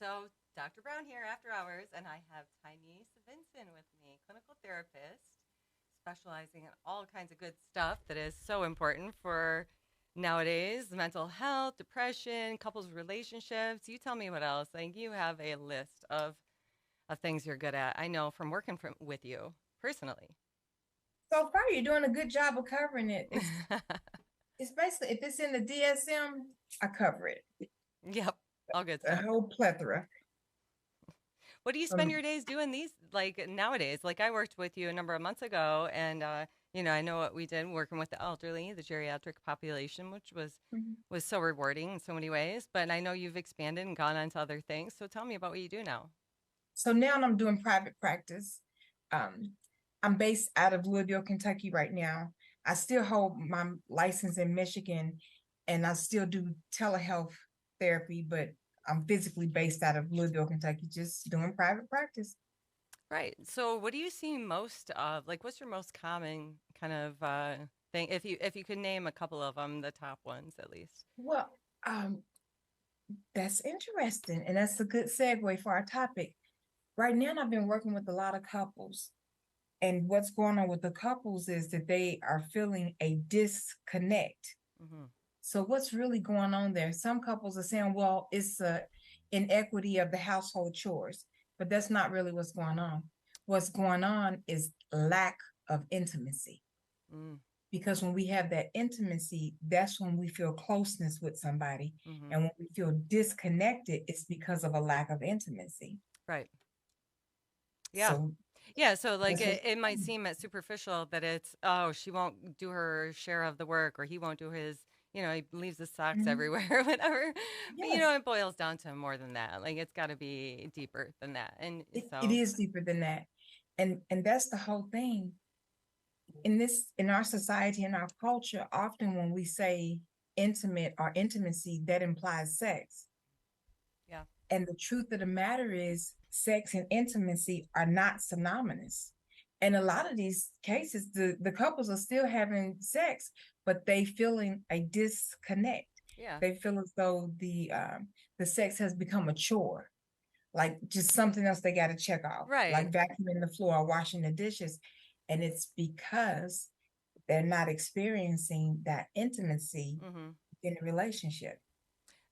So, Dr. Brown here after hours, and I have Tynese Vinson with me, clinical therapist, specializing in all kinds of good stuff that is so important for nowadays mental health, depression, couples relationships. You tell me what else. Like, you have a list of things you're good at. I know from working with you personally. So far, you're doing a good job of covering it. It's basically if it's in the DSM, I cover it. Yep, all good A stuff. whole plethora. What do you spend Um, your days doing these like nowadays? Like I worked with you a number of months ago, and I know what we did working with the elderly, the geriatric population, which was so rewarding in so many ways. But I know you've expanded and gone on to other things. So tell me about what you do now. so now I'm doing private practice. Um, I'm based out of Louisville, Kentucky right now. I still hold my license in Michigan, and I still do telehealth therapy, but I'm physically based out of Louisville, Kentucky, just doing private practice. Right. So what do you see most of? Like, what's your most common kind of thing? If you could name a couple of them, the top ones at least. Well, um, that's interesting, and that's a good segue for our topic. Right now, I've been working with a lot of couples. And what's going on with the couples is that they are feeling a disconnect. Hmm. So what's really going on there? Some couples are saying, well, it's a inequity of the household chores, but that's not really what's going on. What's going on is lack of intimacy. Mm-hmm. Because when we have that intimacy, that's when we feel closeness with somebody. Mm-hmm. And when we feel disconnected, it's because of a lack of intimacy. Right. Yeah. So Yeah, so like that's what. it might seem at superficial that it's, oh, she won't do her share of the work or he won't do his, he leaves his socks Mhm. everywhere or whatever. But Yes, it boils down to more than that. Like it's got to be deeper than that. And it so, is deeper than that. And that's the whole thing. In our society, in our culture, often when we say intimate or intimacy, that implies sex. yeah. And the truth of the matter is, sex and intimacy are not synonymous. In a lot of these cases, the couples are still having sex, but they feeling a disconnect. Yeah. They feel as though the sex has become a chore, like just something else they got to check off, Right. like vacuuming the floor or washing the dishes. And it's because they're not experiencing that intimacy Hmm. in a relationship.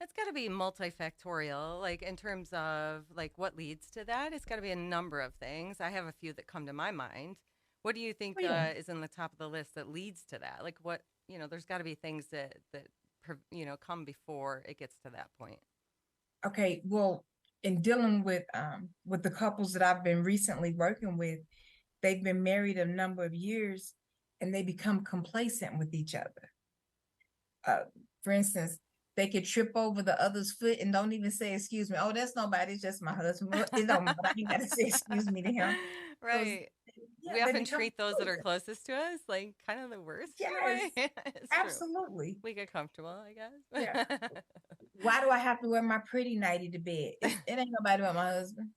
It's got to be multifactorial, like in terms of like what leads to that. It's got to be a number of things. I have a few that come to my mind. What do you think Oh, yeah. is in the top of the list that leads to that? Like what, there's got to be things that come before it gets to that point. Okay. Well, in dealing with the couples that I've been recently working with, they've been married a number of years and they become complacent with each other. Uh, for instance, they could trip over the other's foot and don't even say excuse me. Oh, that's nobody, it's just my husband. Well, it don't matter. I ain't gotta say excuse me to him. So Right. yeah, We they often become treat those that are complacent. closest to us like kind of the worst in a Yes, way. It's true. absolutely. We get comfortable, I Yeah. guess. Why do I have to wear my pretty nightie to bed? It ain't nobody but my husband.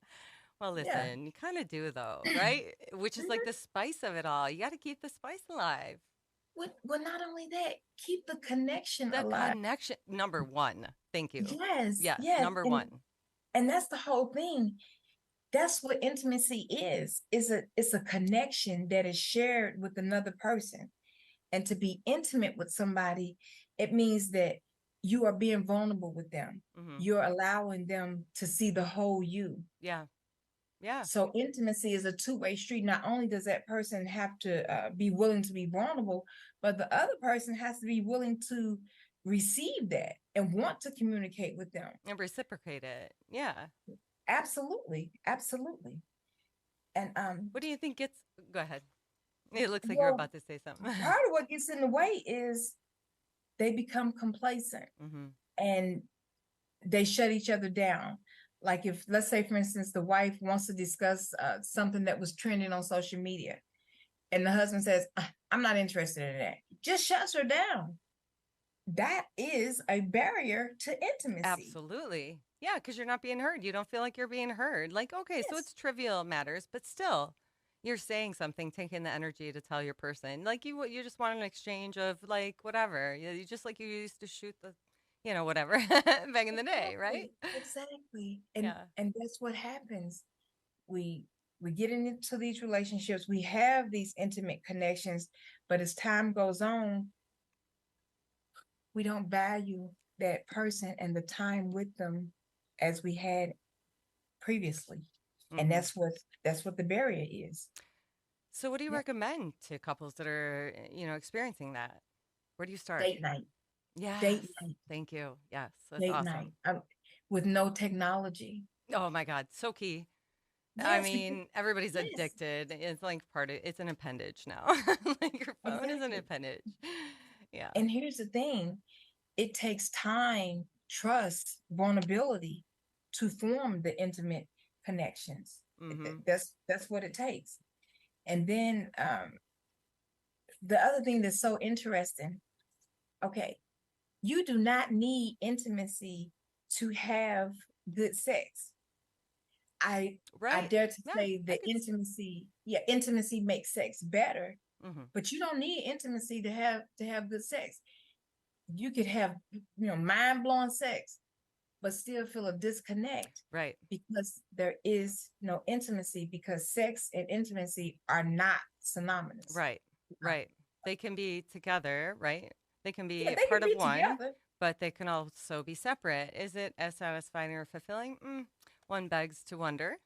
Well, Yeah. listen, you kind of do though, right? Which is like the spice of it all. You got to keep the spice alive. Well, not only that, keep the connection The alive. connection, number one. Thank you. Yes, Yes, yes. number And one. and that's the whole thing. That's what intimacy is. It's a connection that is shared with another person. And to be intimate with somebody, it means that you are being vulnerable with them. Hmm. You're allowing them to see the whole you. Yeah, yeah, So intimacy is a two-way street. Not only does that person have to be willing to be vulnerable, but the other person has to be willing to receive that and want to communicate with them. and reciprocate it. Yeah. Absolutely, absolutely. And What do you think gets? Go ahead. It looks like you're well, about to say something. part of what gets in the way is they become complacent Hmm. and they shut each other down. Like if, let's say, for instance, the wife wants to discuss something that was trending on social media, and the husband says, I'm not interested in that, just shuts her down. That is a barrier to intimacy. Absolutely. Yeah, because you're not being heard. You don't feel like you're being heard. Like, okay, so Yes, it's trivial matters, but still, you're saying something, taking the energy to tell your person. Like you just want an exchange of like whatever. You just like you used to shoot whatever back in the day, right? Exactly, exactly. Yeah. And that's what happens. We we get into these relationships, we have these intimate connections, but as time goes on, we don't value that person and the time with them as we had previously. And Hmm. that's what the barrier is. So, what do you Yeah. recommend to couples that are, experiencing that? Where do you start? Date night, Yes. date night, Thank you. Yes, that's date awesome. night. With no technology. Oh my God, so key. I Yes, because mean, everybody's yes, addicted. It's like it's an appendage now. Like your phone is an exactly. appendage. Yeah. And here's the thing, it takes time, trust, vulnerability to form the intimate connections. Mm-hmm. That's what it takes. And then the other thing that's so interesting, okay, you do not need intimacy to have good sex. I Right. dare to Yeah, say I that could. intimacy makes sex better, Mm-hmm. but you don't need intimacy to have good sex. You could have mind-blowing sex, but still feel a disconnect Right. because there is no intimacy, because sex and intimacy are not synonymous. Right. Right. They can be together, right? They can Yeah, be they can part of be one, together. but they can also be separate. Is it as satisfying or fulfilling? One begs to wonder.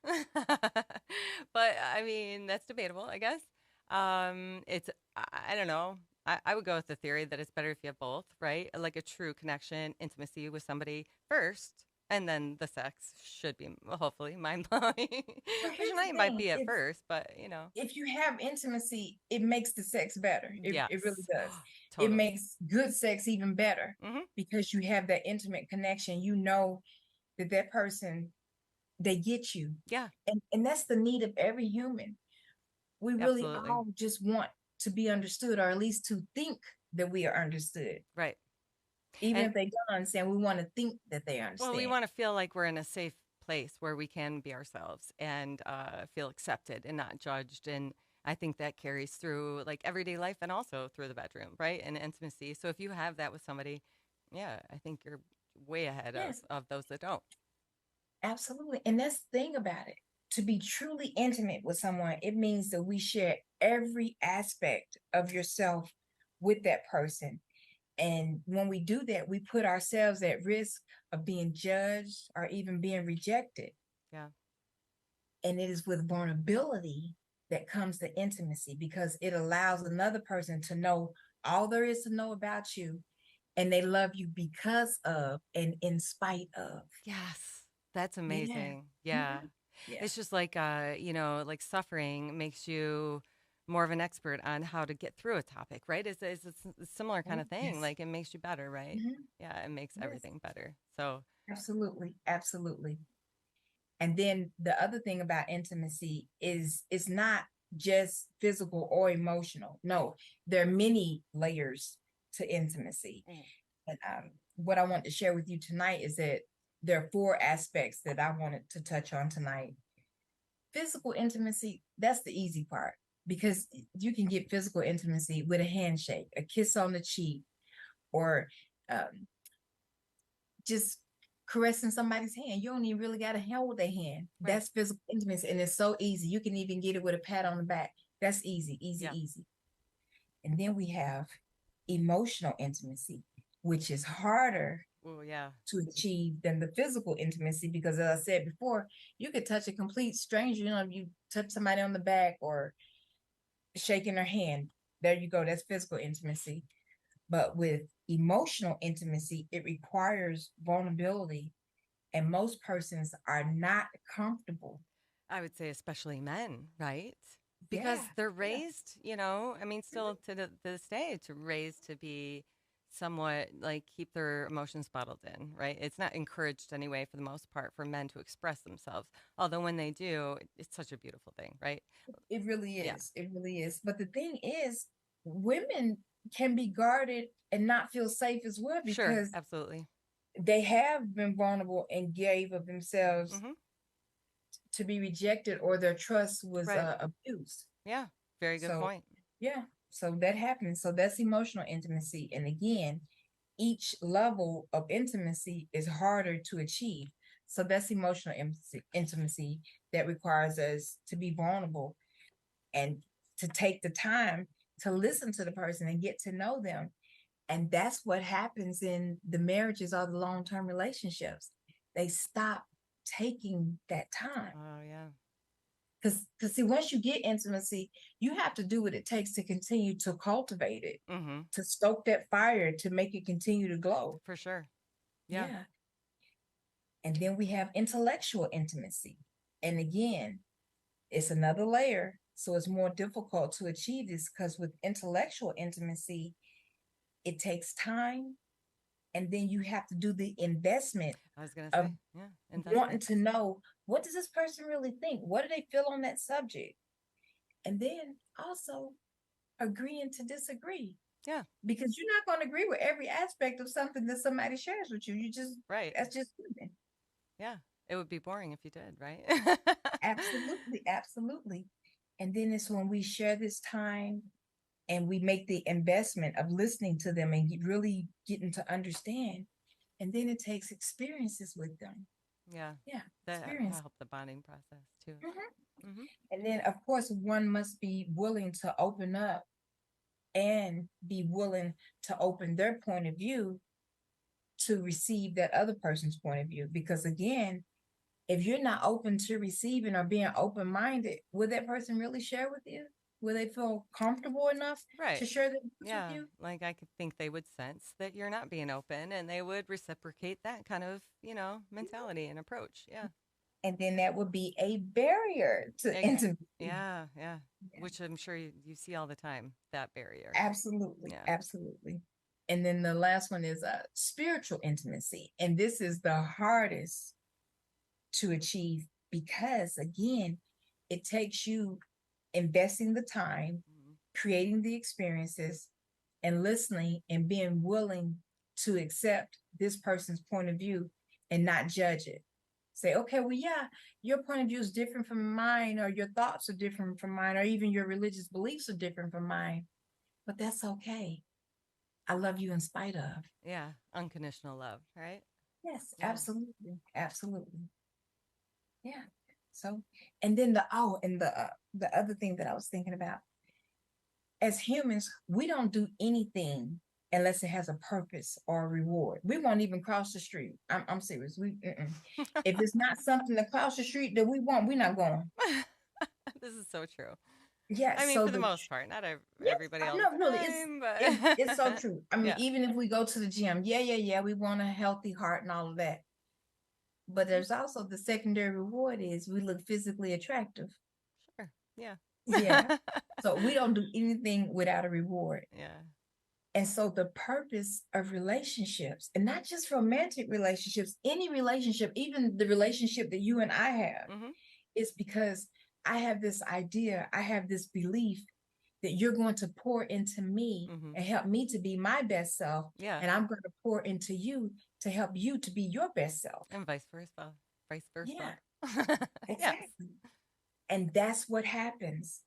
But I mean, that's debatable, I guess. I don't know. I would go with the theory that it's better if you have both, right? Like a true connection, intimacy with somebody first, and then the sex should be hopefully mind blowing. But Which here's the night might thing: be at first, but if you have intimacy, it makes the sex better. It really yes, does. It totally. makes good sex even better Hmm. because you have that intimate connection. You know that person, they get you, Yeah, and that's the need of every human. We really absolutely. all just want to be understood, or at least to think that we are understood. Right. Even And if they don't understand, we want to think that they well, we understand. want to feel like we're in a safe place where we can be ourselves and feel accepted and not judged. And I think that carries through like everyday life and also through the bedroom, right? And intimacy. So if you have that with somebody, yeah, I think you're way ahead of, Yes, of those that don't. absolutely. And that's the thing about it. To be truly intimate with someone, it means that we share every aspect of yourself with that person. And when we do that, we put ourselves at risk of being judged or even being rejected. Yeah. And it is with vulnerability that comes the intimacy, because it allows another person to know all there is to know about you, and they love you because of and in spite of. Yes. That's Yeah. amazing. Yeah. Mhm. Yeah. It's just like like suffering makes you more of an expert on how to get through a topic, right? It's a similar kind Oh, of thing. yes. Like it makes you better, right? Mhm. Yeah, it makes Yes. everything better. So, Absolutely. Absolutely. And then the other thing about intimacy is it's not just physical or emotional. No, there are many layers to intimacy. mm, And what I want to share with you tonight is that there are four aspects that I wanted to touch on tonight. Physical intimacy, that's the easy part, because you can get physical intimacy with a handshake, a kiss on the cheek, or um, just caressing somebody's hand. You don't even really got to hold their hand. right. That's physical intimacy, and it's so easy. You can even get it with a pat on the back. That's easy, easy, Yeah. easy. And then we have emotional intimacy, which is harder Oh, yeah. to achieve than the physical intimacy, because as I said before, you could touch a complete stranger. You touch somebody on the back or shaking their hand. There you go. That's physical intimacy. But with emotional intimacy, it requires vulnerability, and most persons are not comfortable. I would say especially men, right? Yeah, Because they're yeah. raised, I mean, still to this day, to raised to be somewhat like keep their emotions bottled in, right? It's not encouraged anyway, for the most part, for men to express themselves. Although when they do, it's such a beautiful thing, right? It really Yeah, is. It really is. But the thing is, women can be guarded and not feel safe as well, sure, because absolutely. they have been vulnerable and gave of themselves Hmm. to be rejected, or their trust was Right. abused. Yeah, very good So, point. yeah, so that happens. So that's emotional intimacy. And again, each level of intimacy is harder to achieve. So that's emotional intimacy that requires us to be vulnerable and to take the time to listen to the person and get to know them. And that's what happens in the marriages or the long-term relationships. They stop taking that time. Oh, yeah. Because see, once you get intimacy, you have to do what it takes to continue to cultivate it, to stoke that fire, to make it continue to glow. For sure. Yeah. And then we have intellectual intimacy. And again, it's another layer. So it's more difficult to achieve this because with intellectual intimacy, it takes time. And then you have to do the investment. I was going to say, wanting to know, what does this person really think? What do they feel on that subject? And then also agreeing to disagree. Yeah. Because you're not going to agree with every aspect of something that somebody shares with you. You just, that's just human. Yeah. It would be boring if you did, right? Absolutely. Absolutely. And then it's when we share this time and we make the investment of listening to them and really getting to understand. And then it takes experiences with them. Yeah. Yeah. That help the bonding process too. And then, of course, one must be willing to open up and be willing to open their point of view to receive that other person's point of view. Because again, if you're not open to receiving or being open-minded, will that person really share with you? Will they feel comfortable enough to share that with you? Like I could think they would sense that you're not being open and they would reciprocate that kind of, mentality and approach. Yeah. And then that would be a barrier to intimacy. Yeah. Which I'm sure you see all the time, that barrier. Absolutely. Yeah. Absolutely. And then the last one is spiritual intimacy. And this is the hardest to achieve because, again, it takes you investing the time, creating the experiences, and listening and being willing to accept this person's point of view and not judge it. Say, okay, well, yeah, your point of view is different from mine, or your thoughts are different from mine, or even your religious beliefs are different from mine. But that's okay. I love you in spite of. Yeah, unconditional love, right? Yes, absolutely. Absolutely. Yeah. So, and then the other thing that I was thinking about, as humans, we don't do anything unless it has a purpose or a reward. We won't even cross the street. I'm serious. If it's not something to cross the street that we want, we're not going. This is so true. Yeah. I mean, for the most part, not everybody else. No, it's so true. I mean, even if we go to the gym, we want a healthy heart and all of that. But there's also the secondary reward is we look physically attractive. Sure. Yeah. Yeah. So we don't do anything without a reward. Yeah. And so the purpose of relationships, and not just romantic relationships, any relationship, even the relationship that you and I have, is because I have this idea, I have this belief that you're going to pour into me and help me to be my best self. Yeah. And I'm going to pour into you to help you to be your best self. And vice versa. Yeah. Exactly. Yes. And that's what happens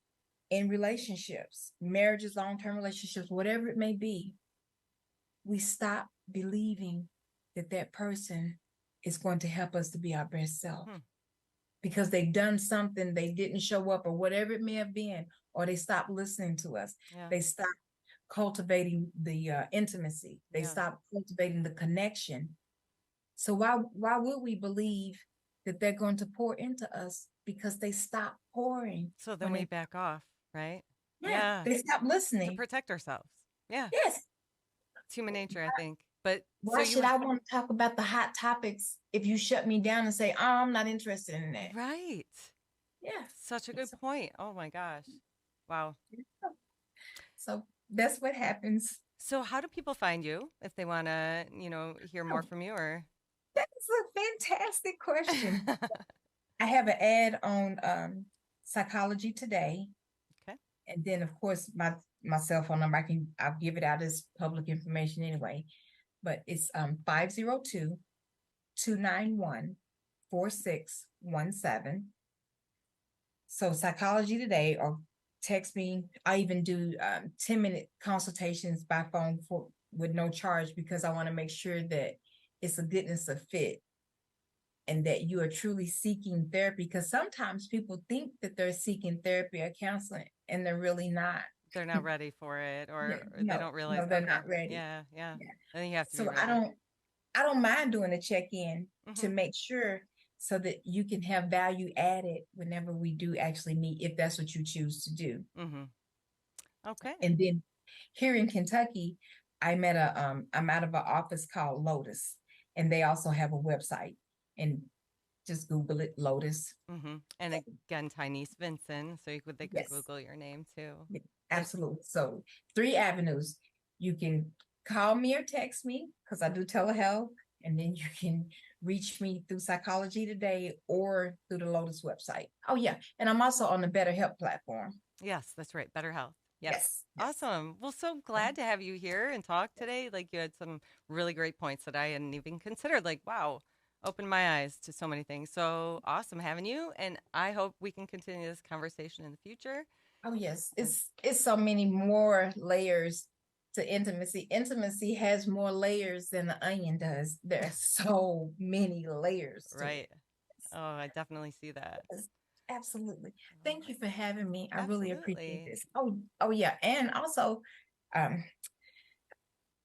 in relationships, marriages, long-term relationships, whatever it may be. We stop believing that that person is going to help us to be our best self because they've done something, they didn't show up, or whatever it may have been, or they stopped listening to us. Yeah. They stopped cultivating the intimacy. They stopped cultivating the connection. So why would we believe that they're going to pour into us? Because they stop pouring. So then we back off, right? Yeah. They stop listening. To protect ourselves. Yeah. Yes. It's human nature, I think. But why should I want to talk about the hot topics if you shut me down and say, oh, I'm not interested in that? Right. Yeah. Such a good point. Oh my gosh. Wow. So that's what happens. So how do people find you if they want to, hear more from you? Or that's a fantastic question. I have an ad on Psychology Today. Okay. And then, of course, my cell phone number, I'll give it out as public information anyway. But it's 502-291-4617. So Psychology Today, or text me. I even do 10-minute consultations by phone with no charge because I want to make sure that it's a goodness of fit and that you are truly seeking therapy. Because sometimes people think that they're seeking therapy or counseling and they're really not. They're not ready for it, Yeah, or they no, don't realize. no, they're Okay, not ready. yeah, yeah. Yeah. I think you have to be So I ready. don't mind doing a check-in to Mm-hmm. make sure so that you can have value added whenever we do actually meet, if that's what you choose to do. Mm-hmm. Okay. And then here in Kentucky, I'm out of an office called Lotus, and they also have a website. And just Google it, Lotus. Mm-hmm. And again, Tynese Vinson, so they could Yes, Google your name too. Like, absolutely. So 3 avenues. You can call me or text me because I do telehealth, and then you can reach me through Psychology Today or through the Lotus website. Oh yeah, and I'm also on the BetterHelp platform. yes, that's right. Better Health. Yes. Yes, yes. Awesome. Well, so glad to have you here and talk today. Like, you had some really great points that I hadn't even considered. Like, wow, opened my eyes to so many things. So awesome having you. And I hope we can continue this conversation in the future. Oh yes, And it's so many more layers to intimacy. Intimacy has more layers than the onion does. There's so many layers to it. right. Oh, I definitely see that. Yes, absolutely. All Thank you right. for having me. I really appreciate Absolutely. this. Oh yeah, and also, um,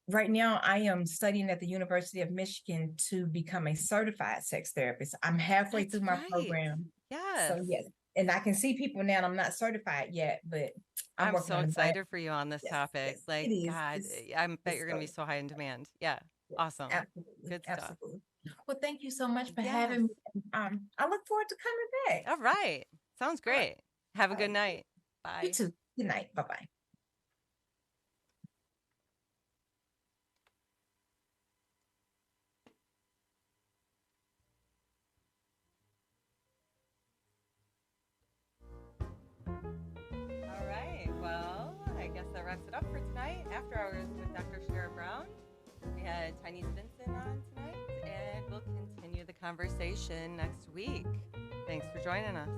right now I am studying at the University of Michigan to become a certified sex therapist. I'm halfway That's through my right. program, Yes. so yes, and I can see people now. And I'm not certified yet, but I'm I'm working so on it. excited for you on this Yes, topic. yes, it Like, is. God, I bet It's you're going to be so so high in demand. Yeah. yes, Awesome. absolutely, Good stuff. absolutely. Well, thank you so much for Yes. having me. I look forward to coming back. All right. Sounds All right, great. Have a all good right. night. You Bye. too. Good night. Bye bye. All right. Well, I guess that wraps it up for tonight. After Hours with Dr. Shara Brown. We had Tynese Vinson on tonight, and we'll continue the conversation next week. Thanks for joining us.